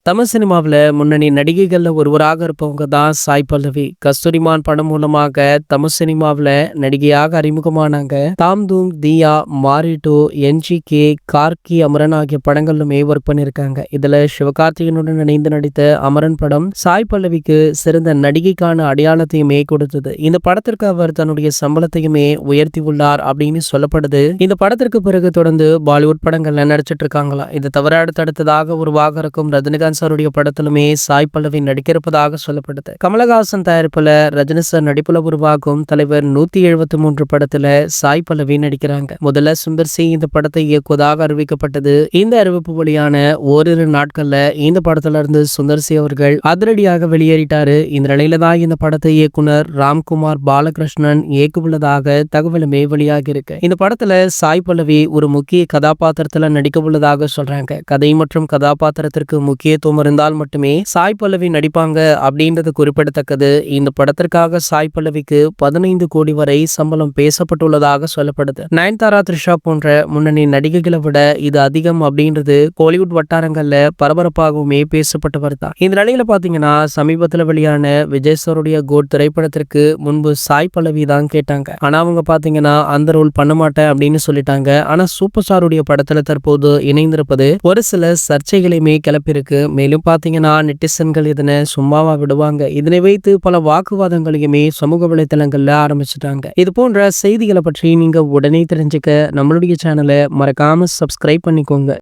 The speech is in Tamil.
தமிழ் சினிமாவில் முன்னணி நடிகைகள்ல ஒருவராக இருப்பவங்க தான் சாய் பல்லவி. கஸ்தூரிமான் படம் மூலமாக தமிழ் சினிமாவில் நடிகையாக அறிமுகமானாங்க. தாம் தூம், தியா, மாரி 2, NGK, கார்கி, அமரன் ஆகிய படங்களிலுமே ஒர்க் பண்ணியிருக்காங்க. இதுல சிவகார்த்திகேயனுடன் இணைந்து நடித்த அமரன் படம் சாய் பல்லவிக்கு சிறந்த நடிகைக்கான அடையாளத்தையுமே கொடுத்தது. இந்த படத்திற்கு அவர் தன்னுடைய சம்பளத்தையுமே உயர்த்தி உள்ளார் அப்படின்னு சொல்லப்படுது. இந்த படத்திற்கு பிறகு தொடர்ந்து பாலிவுட் படங்கள்ல நடிச்சிட்டு இருக்காங்களாம். இது தவிர அடுத்ததாக உருவாக இருக்கும் ரஜினிகாந்த் சாருடைய படத்திலுமே சாய் பல்லவி நடிக்கிறப்பதாக சொல்லப்படுது. கமலஹாசன் தயாரிப்புல ரஜினி சார் நடிப்புல உருவாகும் தலைவர் 173 படத்துல சாய் பல்லவி நடிக்கிறாங்க. முதல்ல சுந்தர் சி இந்த படத்தை இயக்குவதாக அறிவிக்கப்பட்டது. இந்த அறிவிப்பு வழியான ஓரிரு நாட்கள்ல இந்த படத்துல இருந்து சுந்தர் சி அவர்கள் அதிரடியாக வெளியேறிட்டாரு. இந்த நிலையில தான் இந்த படத்தை இயக்குனர் ராம்குமார் பாலகிருஷ்ணன் இயக்கவுள்ளதாக தகவலுமே வெளியாகி இருக்கு. இந்த படத்துல சாய் பல்லவி ஒரு முக்கிய கதாபாத்திரத்துல நடிக்க உள்ளதாக சொல்றாங்க. கதை மற்றும் கதாபாத்திரத்திற்கு முக்கியத்துவம் இருந்தால் மட்டுமே சாய் பல்லவி நடிப்பாங்க அப்படின்றது குறிப்பிடத்தக்கது. இந்த படத்திற்காக சாய் பல்லவிக்கு 15 கோடி வரை சம்பளம் பேசப்பட்டுள்ளதாக சொல்லப்படுது. நயன்தாரா, த்ரிஷா போன்ற முன்னணி நடிகைகளை விட இது அதிகம் அப்படின்றது கோலிவுட் வட்டாரங்கள்ல பரபரப்பாகவுமே பேசப்பட்டு வருதா. இந்த நிலையில பாத்தீங்கன்னா சமீபத்துல வெளியான விஜய் சாருடைய கோட் திரைப்படத்திற்கு முன்பு சாய் பல்லவி தான் கேட்டாங்க. ஆனா அவங்க பாத்தீங்கன்னா அந்த ரோல் பண்ண மாட்டேன் அப்படின்னு சொல்லிட்டாங்க. ஆனா சூப்பர் ஸ்டாருடைய படத்துல தற்போது இணைந்திருப்பது ஒரு சில சர்ச்சைகளையுமே கிளப்பியிருக்கு. மேலும் பாத்தீங்கன்னா நெட்டிசன்கள் இதனை சும்மாவா விடுவாங்க. இதனை வைத்து பல வாக்குவாதங்களையுமே சமூக வலைதளங்கள்ல ஆரம்பிச்சுட்டாங்க. இது போன்ற செய்திகளை பற்றி நீங்க உடனே தெரிஞ்சுக்க நம்மளுடைய சேனலை மறக்காம சப்ஸ்கிரைப் பண்ணிக்கோங்க.